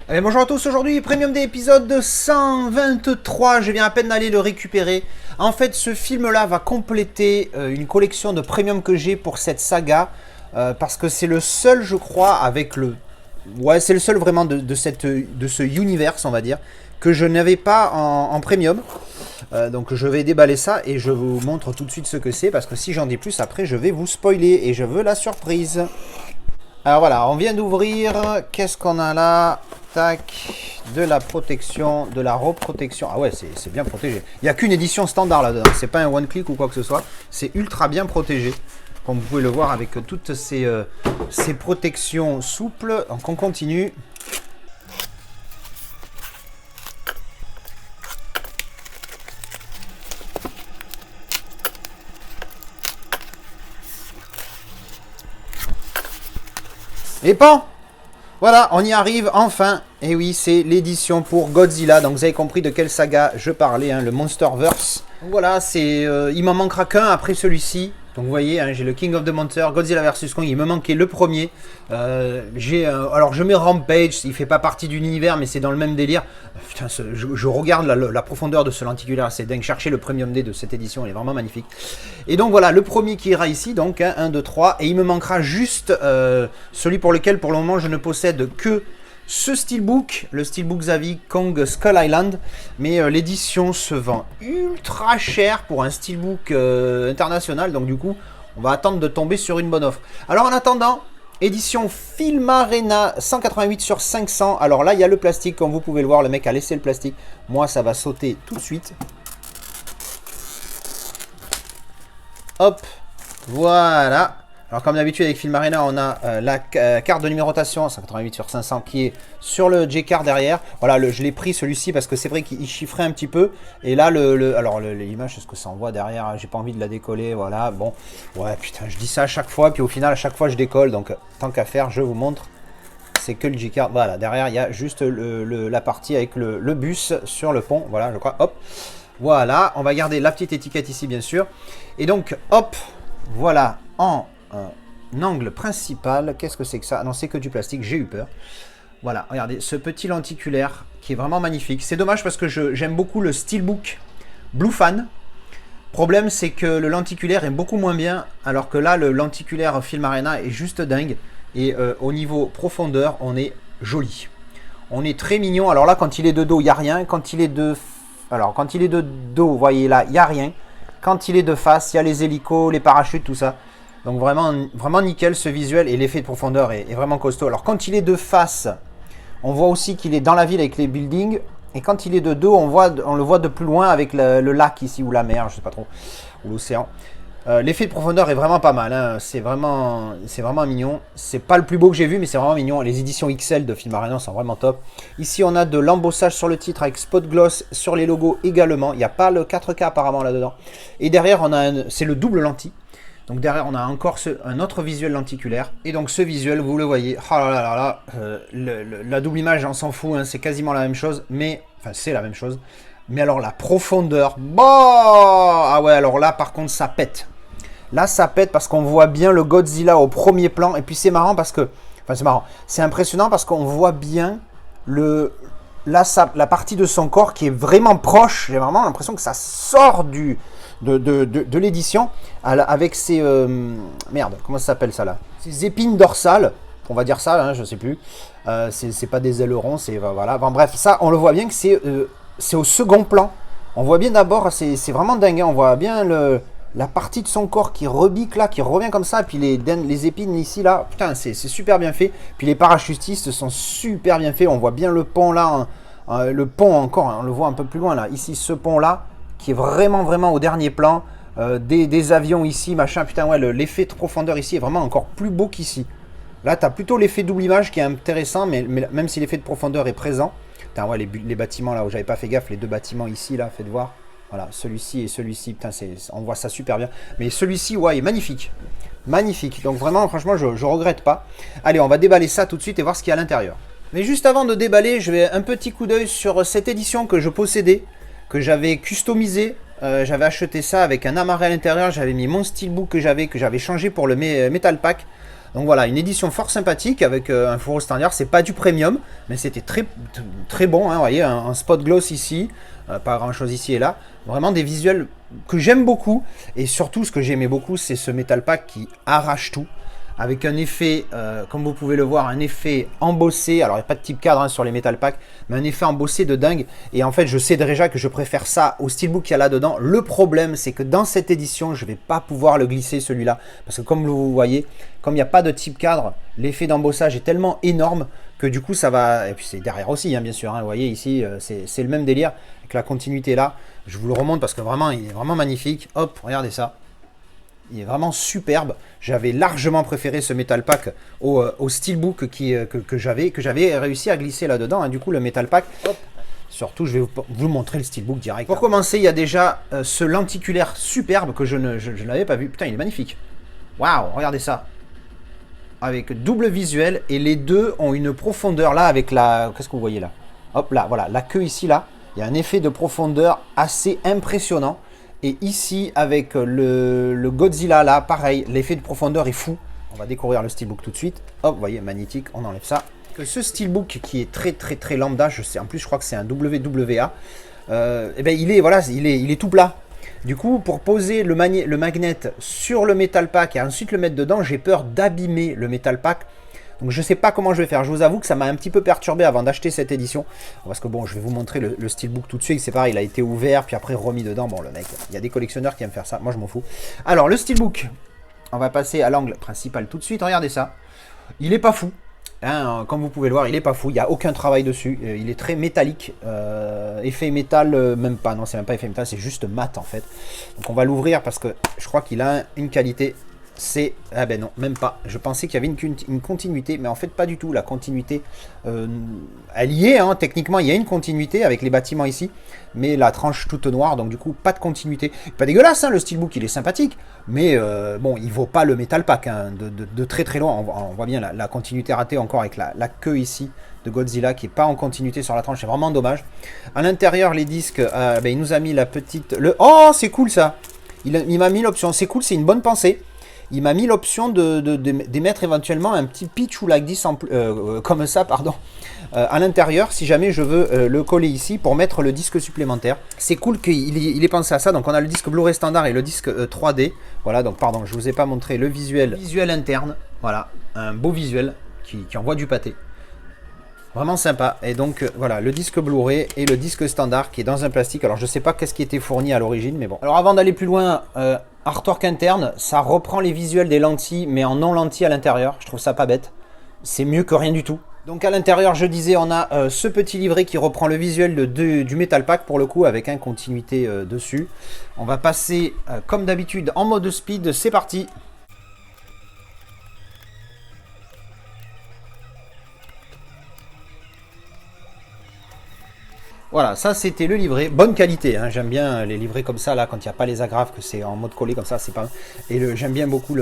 Bonjour à tous, aujourd'hui Premium Day épisode 123, je viens à peine d'aller le récupérer. En fait ce film là va compléter une collection de Premium que j'ai pour cette saga. Parce que c'est le seul je crois avec le... Ouais c'est le seul vraiment de ce univers on va dire que je n'avais pas en Premium. Donc je vais déballer ça et je vous montre tout de suite ce que c'est. Parce que si j'en dis plus après je vais vous spoiler et je veux la surprise. Alors voilà, on vient d'ouvrir. Qu'est-ce qu'on a là? Tac. De la protection, de la reprotection. Ah ouais, c'est bien protégé. Il n'y a qu'une édition standard là-dedans. C'est pas un one-click ou quoi que ce soit. C'est ultra bien protégé. Comme vous pouvez le voir avec toutes ces protections souples. Donc on continue. Et pan! Voilà, on y arrive enfin. Et oui, c'est l'édition pour Godzilla. Donc vous avez compris de quelle saga je parlais, hein, le Monsterverse. Donc voilà, il m'en manquera qu'un après celui-ci. Donc vous voyez, hein, j'ai le King of the Monster, Godzilla vs Kong. Il me manquait le premier. Alors je mets Rampage. Il fait pas partie de l'univers, mais c'est dans le même délire. Putain, je regarde la profondeur de ce lenticulaire. C'est dingue. Chercher le Premium D de cette édition, il est vraiment magnifique. Et donc voilà, le premier qui ira ici, donc hein, 1, 2, 3. Et il me manquera juste celui pour lequel pour le moment je ne possède que ce steelbook, le steelbook Xavi Kong Skull Island. Mais l'édition se vend ultra cher pour un steelbook international. Donc du coup, on va attendre de tomber sur une bonne offre. Alors en attendant, édition Film Arena 188 sur 500. Alors là, il y a le plastique, comme vous pouvez le voir. Le mec a laissé le plastique. Moi, ça va sauter tout de suite. Hop, voilà. Alors comme d'habitude avec Film Arena, on a la carte de numérotation 188 sur 500 qui est sur le J-Card derrière. Voilà, je l'ai pris celui-ci parce que c'est vrai qu'il chiffrait un petit peu. Et là, alors l'image, est-ce que ça envoie derrière? J'ai pas envie de la décoller, voilà. Bon, ouais, putain, je dis ça à chaque fois. Puis au final, à chaque fois, je décolle. Donc tant qu'à faire, je vous montre. C'est que le J-Card. Voilà, derrière, il y a juste la partie avec le bus sur le pont. Voilà, je crois. Hop. Voilà, on va garder la petite étiquette ici, bien sûr. Et donc, hop, voilà, en angle principal. Qu'est-ce que c'est que ça? Ah non, c'est que du plastique, j'ai eu peur. Voilà, regardez, ce petit lenticulaire qui est vraiment magnifique. C'est dommage parce que j'aime beaucoup le Steelbook Blue Fan. Problème, c'est que le lenticulaire est beaucoup moins bien, alors que là, le lenticulaire Film Arena est juste dingue. Et au niveau profondeur, on est joli. On est très mignon. Alors là, quand il est de dos, il n'y a rien. Quand il est de... Alors, quand il est de dos, vous voyez là, il n'y a rien. Quand il est de face, il y a les hélicos, les parachutes, tout ça. Donc vraiment, vraiment nickel ce visuel. Et l'effet de profondeur est vraiment costaud. Alors quand il est de face, on voit aussi qu'il est dans la ville avec les buildings. Et quand il est de dos, on le voit de plus loin avec le lac ici, ou la mer, je sais pas trop, ou l'océan. L'effet de profondeur est vraiment pas mal, hein. C'est vraiment mignon. C'est pas le plus beau que j'ai vu, mais c'est vraiment mignon. Les éditions XL de Film Arena sont vraiment top. Ici, on a de l'embossage sur le titre avec spot gloss sur les logos également. Il n'y a pas le 4K apparemment là-dedans. Et derrière, on a c'est le double lentille. Donc derrière, on a encore un autre visuel lenticulaire. Et donc ce visuel, vous le voyez. Oh là là là là, la double image, on s'en fout, hein, c'est quasiment la même chose. Mais, enfin, c'est la même chose. Mais alors la profondeur, bon, ah ouais, alors là, par contre, ça pète. Là, ça pète parce qu'on voit bien le Godzilla au premier plan. Et puis c'est marrant parce que... Enfin, c'est marrant. C'est impressionnant parce qu'on voit bien la partie de son corps qui est vraiment proche. J'ai vraiment l'impression que ça sort de l'édition avec ces... merde, comment ça s'appelle ça là? Ces épines dorsales. On va dire ça, hein, je sais plus. C'est pas des ailerons, c'est... Voilà. Enfin, bref, ça, on le voit bien que c'est au second plan. On voit bien d'abord, c'est vraiment dingue. Hein, on voit bien la partie de son corps qui rebique là, qui revient comme ça, et puis les épines ici là, putain, c'est super bien fait. Puis les parachutistes sont super bien faits. On voit bien le pont là, le pont encore, hein, on le voit un peu plus loin là. Ici, ce pont là, qui est vraiment au dernier plan. Des avions ici, machin, putain, ouais, l'effet de profondeur ici est vraiment encore plus beau qu'ici. Là, tu as plutôt l'effet double image qui est intéressant, mais même si l'effet de profondeur est présent. Putain, ouais, les bâtiments là où j'avais pas fait gaffe, les deux bâtiments ici là, faites voir. Voilà, celui-ci et celui-ci, putain, on voit ça super bien. Mais celui-ci, ouais, est magnifique. Magnifique. Donc vraiment, franchement, je regrette pas. Allez, on va déballer ça tout de suite et voir ce qu'il y a à l'intérieur. Mais juste avant de déballer, je vais un petit coup d'œil sur cette édition que je possédais, que j'avais customisée. J'avais acheté ça avec un amarré à l'intérieur. J'avais mis mon steelbook que j'avais changé pour le Metal Pack. Donc voilà, une édition fort sympathique avec un fourreau standard. C'est pas du premium, mais c'était très bon. Hein, vous voyez, un spot gloss ici, pas grand chose ici et là. Vraiment des visuels que j'aime beaucoup. Et surtout, ce que j'aimais beaucoup, c'est ce Metal Pack qui arrache tout. Avec un effet, comme vous pouvez le voir, un effet embossé. Alors, il n'y a pas de type cadre hein, sur les Metal Pack, mais un effet embossé de dingue. Et en fait, je sais déjà que je préfère ça au steelbook qu'il y a là-dedans. Le problème, c'est que dans cette édition, je ne vais pas pouvoir le glisser, celui-là. Parce que comme vous voyez, comme il n'y a pas de type cadre, l'effet d'embossage est tellement énorme que du coup, ça va... Et puis, c'est derrière aussi, hein, bien sûr. Hein, vous voyez, ici, c'est le même délire. Avec la continuité là. Je vous le remonte parce que vraiment, il est vraiment magnifique. Hop, regardez ça. Il est vraiment superbe. J'avais largement préféré ce Metal Pack au Steelbook que j'avais réussi à glisser là-dedans. Hein. Du coup, le Metal Pack, hop, surtout, je vais vous montrer le Steelbook direct. Pour commencer, il y a déjà ce lenticulaire superbe que je n'avais pas vu. Putain, il est magnifique. Waouh, regardez ça. Avec double visuel et les deux ont une profondeur là avec la... Qu'est-ce que vous voyez là? Hop, là, voilà, la queue ici, là. Il y a un effet de profondeur assez impressionnant. Et ici, avec le Godzilla, là, pareil, l'effet de profondeur est fou. On va découvrir le Steelbook tout de suite. Hop, vous voyez, magnétique, on enlève ça. Que ce Steelbook qui est très lambda, je sais, en plus je crois que c'est un WWA, eh ben, il est tout plat. Du coup, pour poser le magnet sur le Metal Pack et ensuite le mettre dedans, j'ai peur d'abîmer le Metal Pack. Donc je ne sais pas comment je vais faire. Je vous avoue que ça m'a un petit peu perturbé avant d'acheter cette édition. Parce que bon, je vais vous montrer le Steelbook tout de suite. C'est pareil, il a été ouvert, puis après remis dedans. Bon, le mec, il y a des collectionneurs qui aiment faire ça. Moi, je m'en fous. Alors, le Steelbook, on va passer à l'angle principal tout de suite. Regardez ça. Il n'est pas fou. Hein, comme vous pouvez le voir, il n'est pas fou. Il n'y a aucun travail dessus. Il est très métallique. Effet métal, même pas. Non, c'est même pas effet métal, c'est juste mat en fait. Donc on va l'ouvrir parce que je crois qu'il a une qualité... C'est... Ah ben non, même pas. Je pensais qu'il y avait une continuité, mais en fait pas du tout. La continuité, elle y est, hein. Techniquement il y a une continuité avec les bâtiments ici, mais la tranche toute noire, donc du coup pas de continuité. Pas dégueulasse, hein, le Steelbook, il est sympathique, mais bon, il vaut pas le Metal Pack, hein, de très loin. On voit bien la continuité ratée encore avec la queue ici de Godzilla qui est pas en continuité sur la tranche, c'est vraiment dommage. À l'intérieur, les disques, ben, il nous a mis la petite... Oh, c'est cool ça. Il m'a mis l'option, c'est cool, c'est une bonne pensée. Il m'a mis l'option d'émettre éventuellement un petit pitch ou like 10 comme ça, pardon, à l'intérieur, si jamais je veux le coller ici pour mettre le disque supplémentaire. C'est cool qu'il ait pensé à ça. Donc on a le disque Blu-ray standard et le disque 3D. Voilà, donc pardon, je vous ai pas montré le visuel interne. Voilà, un beau visuel qui envoie du pâté. Vraiment sympa. Et donc voilà, le disque Blu-ray et le disque standard qui est dans un plastique. Alors je sais pas qu'est-ce qui était fourni à l'origine, mais bon. Alors avant d'aller plus loin, artwork interne, ça reprend les visuels des lentilles, mais en non lentilles à l'intérieur. Je trouve ça pas bête. C'est mieux que rien du tout. Donc à l'intérieur, je disais, on a ce petit livret qui reprend le visuel du Metal Pack pour le coup, avec une continuité dessus. On va passer comme d'habitude en mode speed. C'est parti. Voilà, ça c'était le livret, bonne qualité, hein. J'aime bien les livrets comme ça, là, quand il n'y a pas les agrafes, que c'est en mode collé comme ça, c'est pas... Et j'aime beaucoup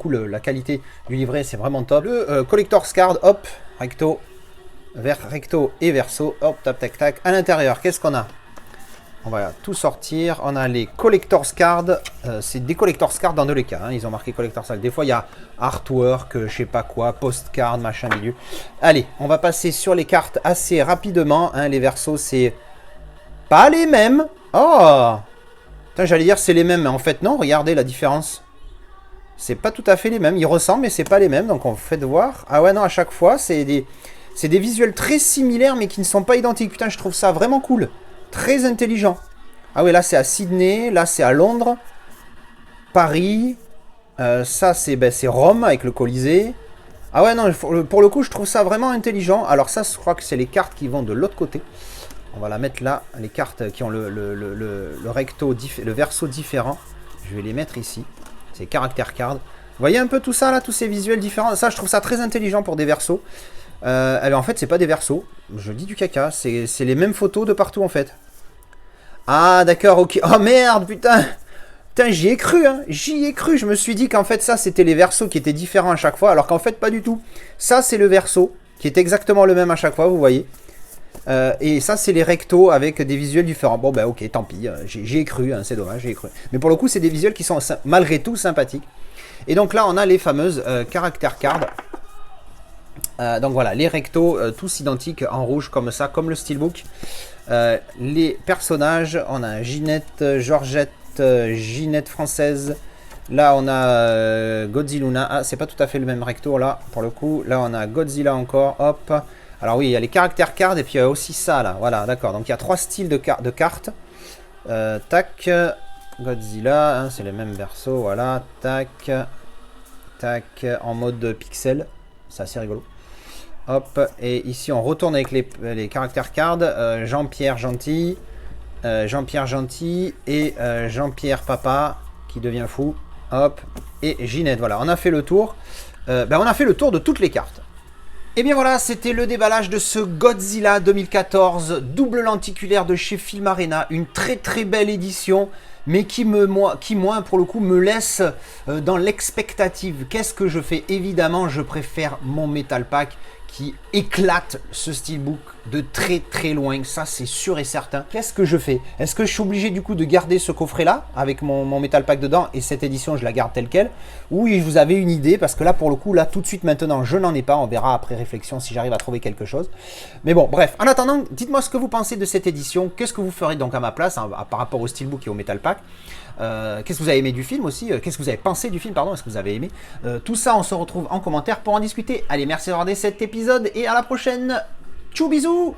la qualité du livret, c'est vraiment top. Le Collector's Card, hop, recto et verso, hop, tac, tac, tac. À l'intérieur, qu'est-ce qu'on a? On va tout sortir. On a les Collector's Cards. C'est des Collector's Cards dans tous les cas. Hein. Ils ont marqué Collector's Cards. Des fois, il y a Artwork, je sais pas quoi, Postcard, machin milieu. Allez, on va passer sur les cartes assez rapidement. Hein. Les versos, c'est pas les mêmes. Oh! Putain, j'allais dire c'est les mêmes, mais en fait, non. Regardez la différence. C'est pas tout à fait les mêmes. Ils ressemblent, mais c'est pas les mêmes. Donc, on fait de voir. Ah ouais, non, à chaque fois, c'est des visuels très similaires, mais qui ne sont pas identiques. Putain, je trouve ça vraiment cool. Très intelligent. Ah oui, là c'est à Sydney, là c'est à Londres, Paris, ça c'est Rome avec le Colisée. Ah ouais, non, pour le coup je trouve ça vraiment intelligent. Alors ça, je crois que c'est les cartes qui vont de l'autre côté. On va la mettre là, les cartes qui ont le verso différent. Je vais les mettre ici. C'est caractère card. Vous voyez un peu tout ça là, tous ces visuels différents. Ça, je trouve ça très intelligent pour des versos. En fait, c'est pas des versos. Je dis du caca. C'est les mêmes photos de partout en fait. Ah, d'accord, ok. Oh merde, putain. Putain, j'y ai cru, hein. J'y ai cru. Je me suis dit qu'en fait, ça, c'était les versos qui étaient différents à chaque fois. Alors qu'en fait, pas du tout. Ça, c'est le verso qui est exactement le même à chaque fois, vous voyez. Et ça, c'est les rectos avec des visuels différents. Bon, ben ok, tant pis. J'y ai cru, hein, c'est dommage, j'y ai cru. Mais pour le coup, c'est des visuels qui sont malgré tout sympathiques. Et donc là, on a les fameuses caractère cards. Donc voilà, les rectos, tous identiques en rouge comme ça, comme le steelbook. Les personnages, on a Ginette, Georgette, Ginette française. Là, on a Godzilla. Ah, c'est pas tout à fait le même recto là, pour le coup. Là, on a Godzilla encore. Hop. Alors oui, il y a les caractères cards et puis il y a aussi ça là. Voilà, d'accord. Donc il y a 3 styles de cartes. Tac. Godzilla, hein, c'est les mêmes versos. Voilà. Tac. Tac. En mode pixel. C'est assez rigolo. Hop. Et ici, on retourne avec les caractères cards. Jean-Pierre Gentil. Jean-Pierre Gentil et Jean-Pierre Papa qui devient fou. Hop. Et Ginette. Voilà, on a fait le tour. On a fait le tour de toutes les cartes. Et bien voilà, c'était le déballage de ce Godzilla 2014, double lenticulaire de chez Filmarena, une très très belle édition, mais qui moi pour le coup me laisse dans l'expectative. Qu'est-ce que je fais? Évidemment, je préfère mon Metal Pack qui éclate ce steelbook de très très loin, ça c'est sûr et certain. Qu'est-ce que je fais? Est-ce que je suis obligé du coup de garder ce coffret là avec mon Metal Pack dedans et cette édition je la garde telle quelle? Oui, vous avez une idée parce que là pour le coup là tout de suite maintenant je n'en ai pas, on verra après réflexion si j'arrive à trouver quelque chose. Mais bon bref, en attendant dites-moi ce que vous pensez de cette édition, qu'est-ce que vous ferez donc à ma place hein, par rapport au steelbook et au Metal Pack. Qu'est-ce que vous avez aimé du film aussi, qu'est-ce que vous avez pensé du film, pardon, est-ce que vous avez aimé, tout ça on se retrouve en commentaire pour en discuter. Allez, merci d'avoir regardé cet épisode et à la prochaine. Tchou, bisous.